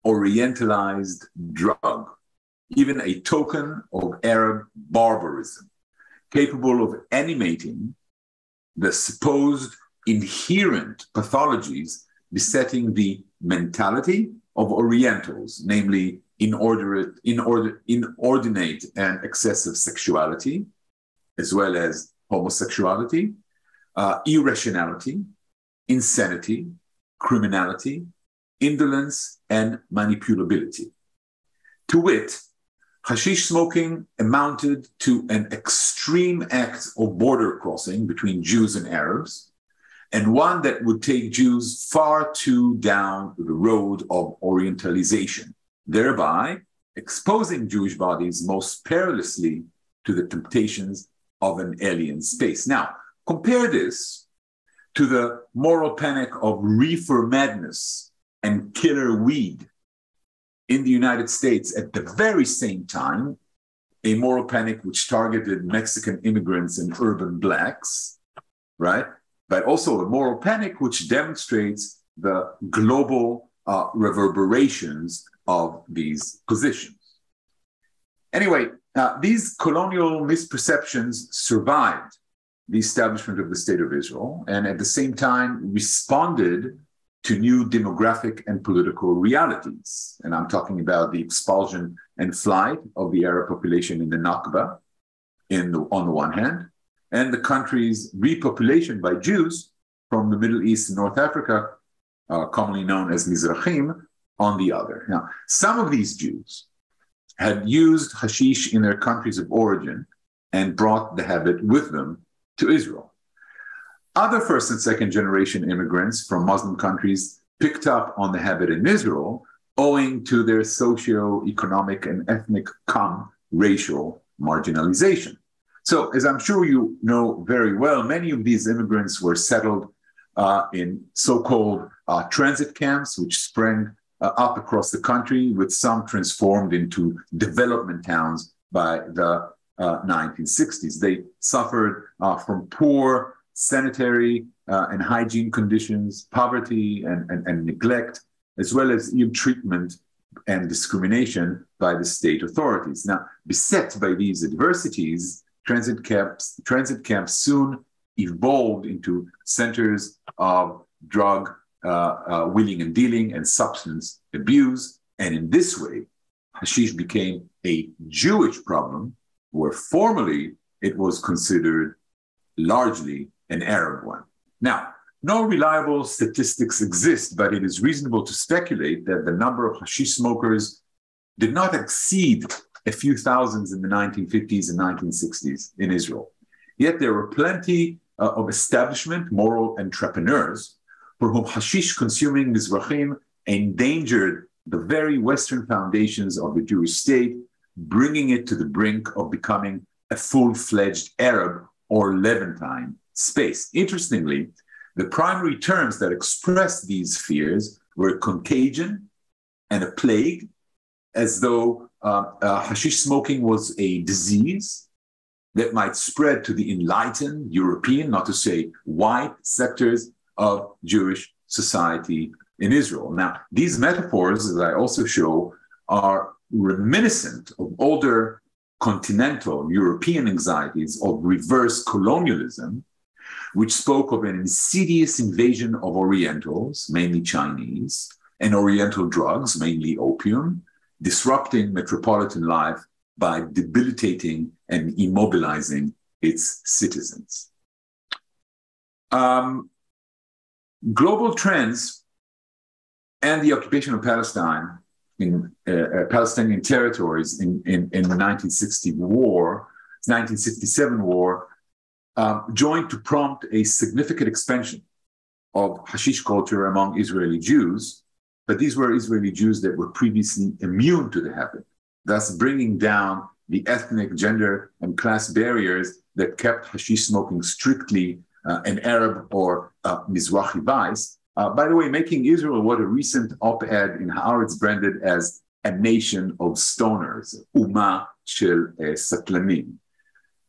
Speaker 6: orientalized drug, even a token of Arab barbarism, capable of animating the supposed inherent pathologies besetting the mentality of Orientals, namely inordinate and excessive sexuality, as well as homosexuality, irrationality, insanity, criminality, indolence, and manipulability. To wit, hashish smoking amounted to an extreme act of border crossing between Jews and Arabs, and one that would take Jews far too down the road of Orientalization, thereby exposing Jewish bodies most perilously to the temptations of an alien space. Now, compare this to the moral panic of reefer madness and killer weed in the United States at the very same time, a moral panic which targeted Mexican immigrants and urban blacks, right? But also a moral panic which demonstrates the global reverberations of these positions. Anyway, these colonial misperceptions survived the establishment of the State of Israel, and at the same time responded to new demographic and political realities. And I'm talking about the expulsion and flight of the Arab population in the Nakba, on the one hand, and the country's repopulation by Jews from the Middle East and North Africa, commonly known as Mizrahim, on the other. Now, some of these Jews had used hashish in their countries of origin and brought the habit with them to Israel. Other first and second generation immigrants from Muslim countries picked up on the habit in Israel owing to their socio-economic and ethnic racial marginalization. So, as I'm sure you know very well, many of these immigrants were settled in so-called transit camps, which sprang up across the country, with some transformed into development towns by the 1960s. They suffered from poor sanitary and hygiene conditions, poverty and neglect, as well as ill treatment and discrimination by the state authorities. Now, beset by these adversities, transit camps soon evolved into centers of drug wheeling and dealing and substance abuse. And in this way, hashish became a Jewish problem, where formerly it was considered largely an Arab one. Now, no reliable statistics exist, but it is reasonable to speculate that the number of hashish smokers did not exceed a few thousands in the 1950s and 1960s in Israel. Yet there were plenty of establishment, moral entrepreneurs for whom hashish consuming Mizrahim endangered the very Western foundations of the Jewish state, bringing it to the brink of becoming a full-fledged Arab or Levantine space. Interestingly, the primary terms that expressed these fears were contagion and a plague, as though hashish smoking was a disease that might spread to the enlightened European, not to say white, sectors of Jewish society in Israel. Now, these metaphors, as I also show, are reminiscent of older continental European anxieties of reverse colonialism, which spoke of an insidious invasion of Orientals, mainly Chinese, and Oriental drugs, mainly opium, disrupting metropolitan life by debilitating and immobilizing its citizens. Global trends and the occupation of Palestine in Palestinian territories in the 1967 war, joined to prompt a significant expansion of hashish culture among Israeli Jews, but these were Israeli Jews that were previously immune to the habit, thus bringing down the ethnic, gender, and class barriers that kept hashish smoking strictly an Arab or Mizrahi vice. By the way, making Israel what a recent op-ed in Haaretz branded as a nation of stoners, Ummah shel Satlanim.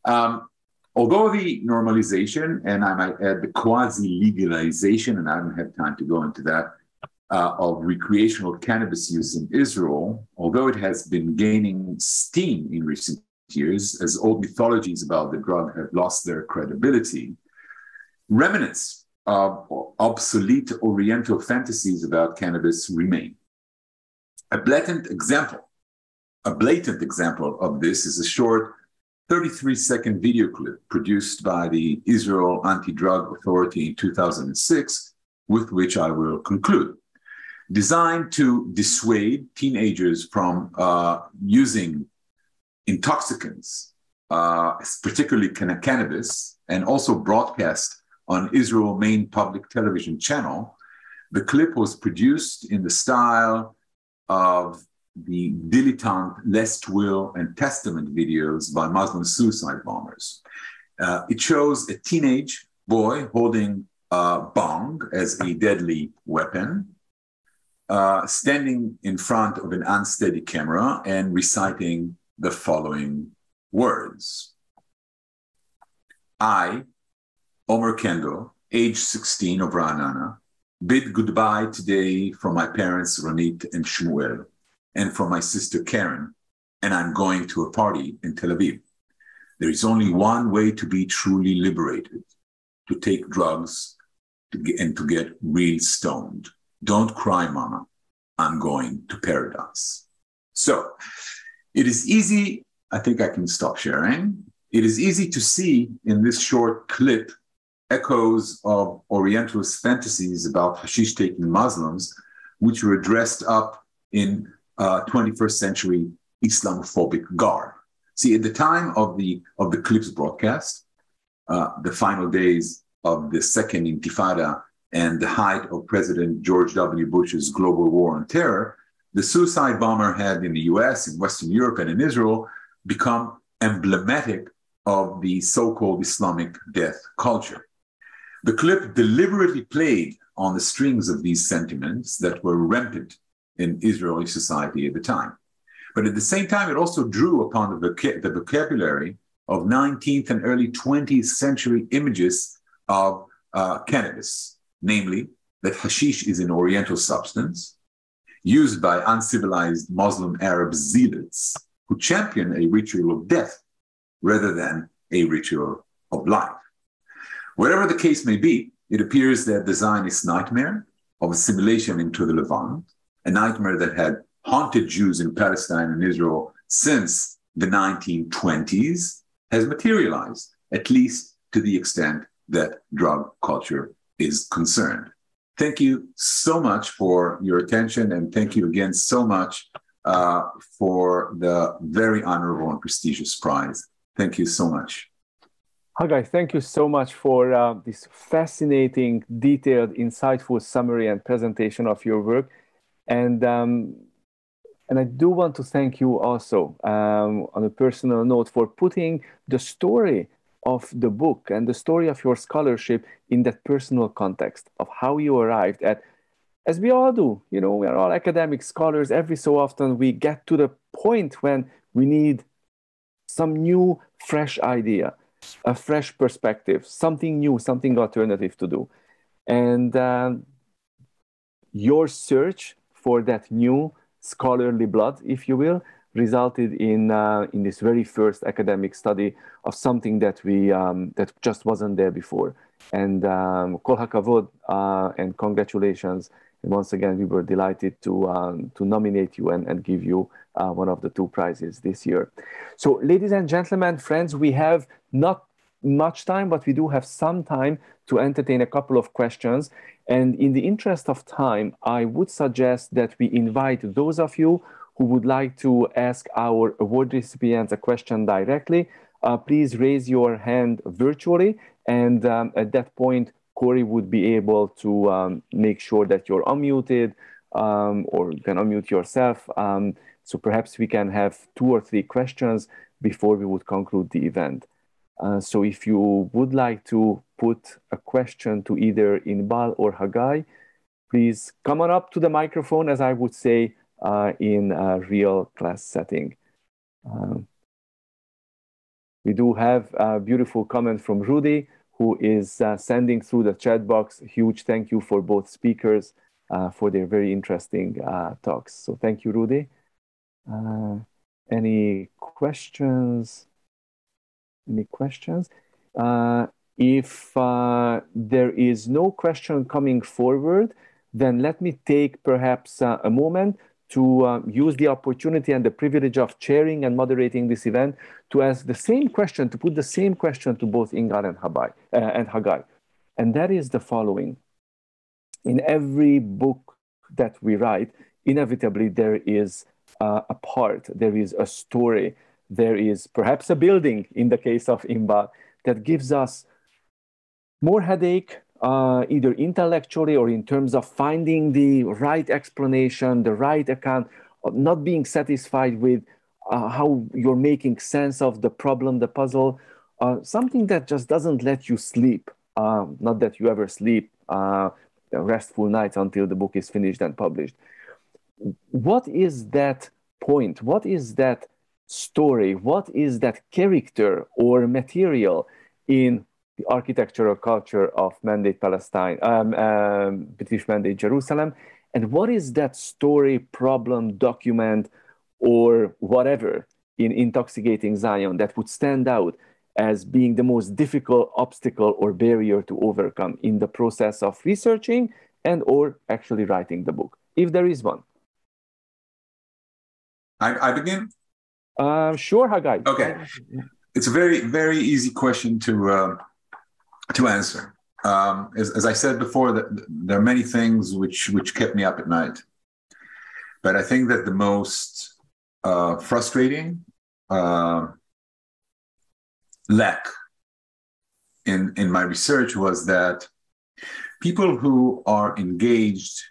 Speaker 6: Although the normalization, and I might add the quasi-legalization, and I don't have time to go into that, of recreational cannabis use in Israel, although it has been gaining steam in recent years, as old mythologies about the drug have lost their credibility, remnants of obsolete Oriental fantasies about cannabis remain. A blatant example of this is a short 33-second video clip produced by the Israel Anti-Drug Authority in 2006, with which I will conclude. Designed to dissuade teenagers from using intoxicants, particularly cannabis, and also broadcast on Israel's main public television channel, the clip was produced in the style of the dilettante Lest Will and Testament videos by Muslim suicide bombers. It shows a teenage boy holding a bong as a deadly weapon, standing in front of an unsteady camera and reciting the following words. I, Omer Kendall, age 16 of Ra'anana, bid goodbye today from my parents Ronit and Shmuel, and from my sister Karen, and I'm going to a party in Tel Aviv. There is only one way to be truly liberated, to take drugs and to get real stoned. Don't cry, mama. I'm going to paradise. So it is easy, I think I can stop sharing. It is easy to see in this short clip echoes of Orientalist fantasies about hashish-taking Muslims, which were dressed up in 21st century Islamophobic garb. See, at the time of the clip's broadcast, the final days of the Second Intifada and the height of President George W. Bush's global war on terror, the suicide bomber had in the US, in Western Europe, and in Israel become emblematic of the so-called Islamic death culture. The clip deliberately played on the strings of these sentiments that were rampant in Israeli society at the time. But at the same time, it also drew upon the vocabulary of 19th and early 20th century images of cannabis, namely that hashish is an Oriental substance used by uncivilized Muslim Arab zealots who champion a ritual of death rather than a ritual of life. Whatever the case may be, it appears that the Zionist nightmare of assimilation into the Levant, a nightmare that had haunted Jews in Palestine and Israel since the 1920s, has materialized, at least to the extent that drug culture is concerned. Thank you so much for your attention, and thank you again so much for the very honorable and prestigious prize. Thank you so much.
Speaker 1: Hagai, thank you so much for this fascinating, detailed, insightful summary and presentation of your work. And I do want to thank you also on a personal note for putting the story of the book and the story of your scholarship in that personal context of how you arrived at, as we all do, you know, we are all academic scholars. Every so often we get to the point when we need some new, fresh idea, a fresh perspective, something new, something alternative to do. And your search for that new scholarly blood, if you will, resulted in this very first academic study of something that that just wasn't there before. And kol hakavod, and congratulations. And once again, we were delighted to nominate you and give you one of the two prizes this year. So, ladies and gentlemen, friends, we have not much time, but we do have some time to entertain a couple of questions. And in the interest of time, I would suggest that we invite those of you who would like to ask our award recipients a question directly. Please raise your hand virtually. And at that point, Cory would be able to make sure that you're unmuted, or you can unmute yourself. So perhaps we can have 2 or 3 questions before we would conclude the event. So if you would like to put a question to either Inbal or Hagai, please come on up to the microphone, as I would say in a real class setting. We do have a beautiful comment from Rudy, who is sending through the chat box. Huge thank you for both speakers for their very interesting talks. So thank you, Rudy. Any questions? Any questions? If there is no question coming forward, then let me take perhaps a moment to use the opportunity and the privilege of chairing and moderating this event to ask the same question, to put the same question to both Ingal and Haggai. And that is the following. In every book that we write, inevitably there is a part, there is a story, there is perhaps a building, in the case of Inbal, that gives us more headache, either intellectually or in terms of finding the right explanation, the right account, of not being satisfied with how you're making sense of the problem, the puzzle, something that just doesn't let you sleep. Not that you ever sleep restful nights until the book is finished and published. What is that point? What is that story? What is that character or material in the architectural culture of Mandate Palestine, British Mandate Jerusalem? And what is that story, problem, document, or whatever in Intoxicating Zion that would stand out as being the most difficult obstacle or barrier to overcome in the process of researching and or actually writing the book, if there is one?
Speaker 6: I begin?
Speaker 1: Sure, Haggai.
Speaker 6: Okay. It's a very, very easy question to answer. As I said before, there are many things which kept me up at night. But I think that the most frustrating lack in my research was that people who are engaged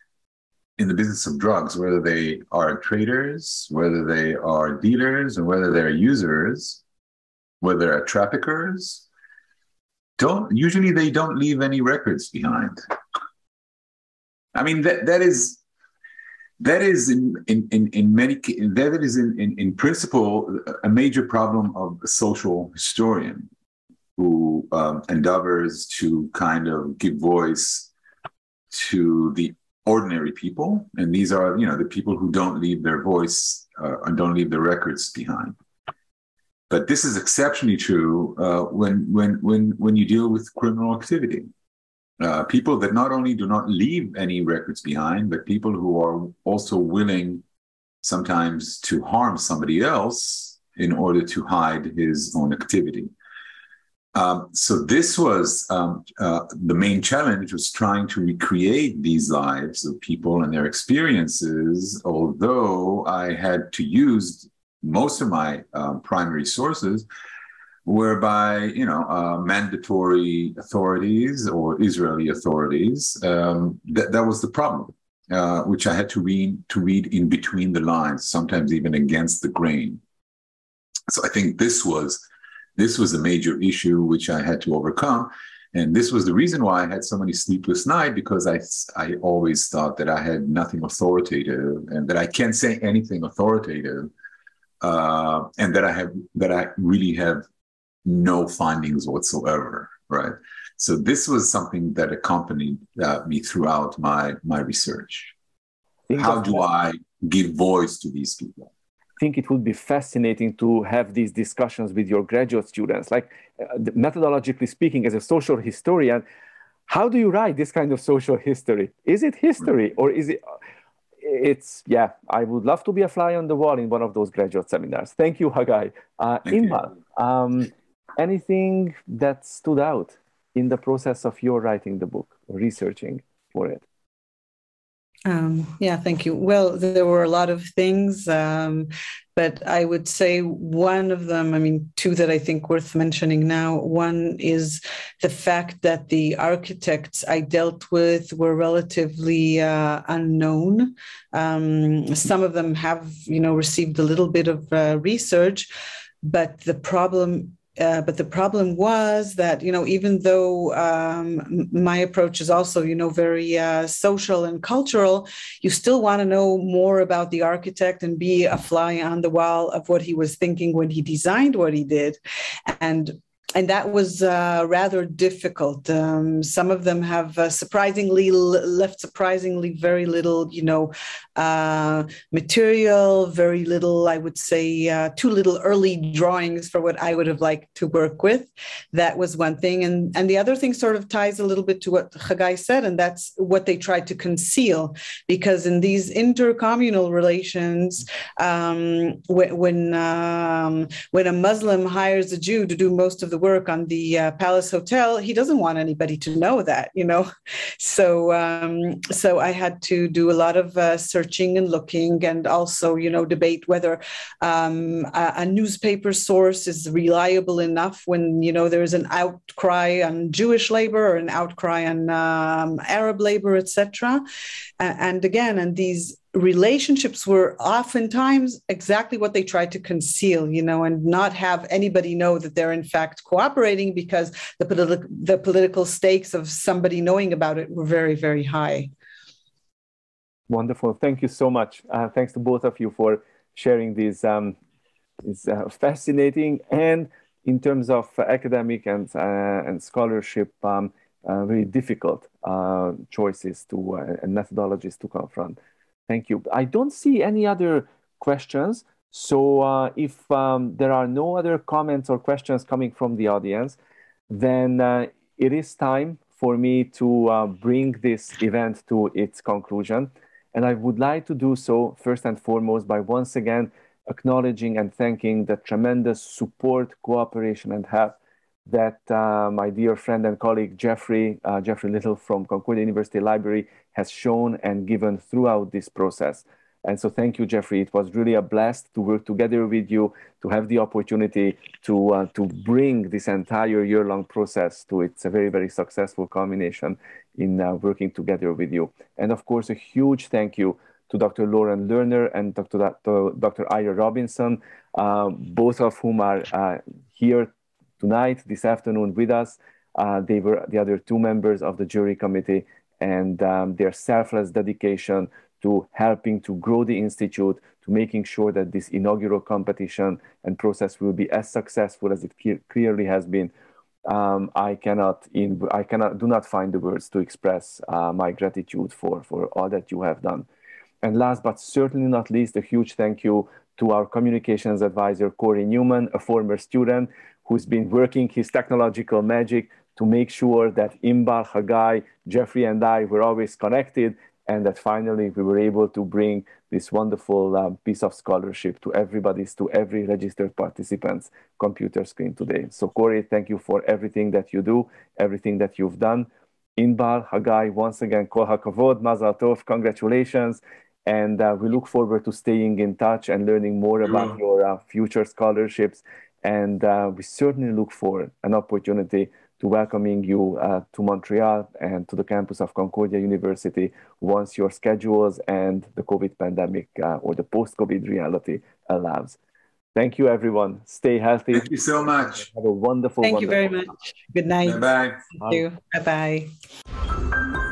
Speaker 6: in the business of drugs, whether they are traders, whether they are dealers, or whether they're users, whether they're traffickers, usually they don't leave any records behind. I mean, that is in principle a major problem of a social historian who endeavors to kind of give voice to the ordinary people, and these are the people who don't leave their voice and don't leave their records behind. But this is exceptionally true when you deal with criminal activity. People that not only do not leave any records behind, but people who are also willing sometimes to harm somebody else in order to hide his own activity. So this was the main challenge, was trying to recreate these lives of people and their experiences, although I had to use most of my primary sources whereby, mandatory authorities or Israeli authorities, that was the problem, which I had to read in between the lines, sometimes even against the grain. So I think this was a major issue which I had to overcome. And this was the reason why I had so many sleepless nights, because I always thought that I had nothing authoritative and that I can't say anything authoritative, and that I really have no findings whatsoever, right? So this was something that accompanied me throughout my research. How do I give voice to these people?
Speaker 1: I think it would be fascinating to have these discussions with your graduate students. Like, methodologically speaking, as a social historian, how do you write this kind of social history? Is it history, or is it... I would love to be a fly on the wall in one of those graduate seminars. Thank you, Haggai. Inbal, anything that stood out in the process of your writing the book, researching for it?
Speaker 5: Thank you. Well, there were a lot of things, but I would say one of them, two that I think worth mentioning now. One is the fact that the architects I dealt with were relatively unknown. Some of them have, received a little bit of research, but the problem was that, even though my approach is also, very social and cultural, you still want to know more about the architect and be a fly on the wall of what he was thinking when he designed what he did. And that was rather difficult. Some of them have left surprisingly very little, material, very little, I would say, too little early drawings for what I would have liked to work with. That was one thing. And the other thing sort of ties a little bit to what Chagai said, and that's what they tried to conceal. Because in these intercommunal relations, when a Muslim hires a Jew to do most of the work on the Palace Hotel, he doesn't want anybody to know that, So I had to do a lot of searching and looking, and also, debate whether a newspaper source is reliable enough when, there is an outcry on Jewish labor or an outcry on Arab labor, etc. And these relationships were oftentimes exactly what they tried to conceal, and not have anybody know that they're in fact cooperating, because the political stakes of somebody knowing about it were very, very high.
Speaker 1: Wonderful. Thank you so much. Thanks to both of you for sharing these fascinating and, in terms of academic and scholarship, very difficult choices and methodologies to confront. Thank you. I don't see any other questions. So if there are no other comments or questions coming from the audience, then it is time for me to bring this event to its conclusion. And I would like to do so first and foremost by once again acknowledging and thanking the tremendous support, cooperation, and help that my dear friend and colleague Jeffrey Little from Concordia University Library has shown and given throughout this process. And so thank you, Jeffrey. It was really a blast to work together with you, to have the opportunity to bring this entire year-long process to its very, very successful culmination in working together with you. And of course, a huge thank you to Dr. Lauren Lerner and Dr. Ira Robinson, both of whom are here tonight, this afternoon with us. They were the other two members of the jury committee, and their selfless dedication to helping to grow the Institute, to making sure that this inaugural competition and process will be as successful as it clearly has been. I do not find the words to express my gratitude for all that you have done. And last but certainly not least, a huge thank you to our communications advisor, Cory Newman, a former student who's been working his technological magic to make sure that Inbal, Chagai, Jeffrey, and I were always connected, and that finally we were able to bring this wonderful piece of scholarship to every registered participant's computer screen today. So Cory, thank you for everything that you do, everything that you've done. Inbal, Chagai, once again, kol hakavod, mazal tov, congratulations. And we look forward to staying in touch and learning more about your future scholarships. And we certainly look for an opportunity to welcoming you to Montreal and to the campus of Concordia University once your schedules and the COVID pandemic or the post-COVID reality allows. Thank you, everyone. Stay healthy.
Speaker 6: Thank you so much.
Speaker 1: Have a wonderful,
Speaker 5: Thank you very much. Good night.
Speaker 6: Bye-bye.
Speaker 5: Thank you. Bye-bye.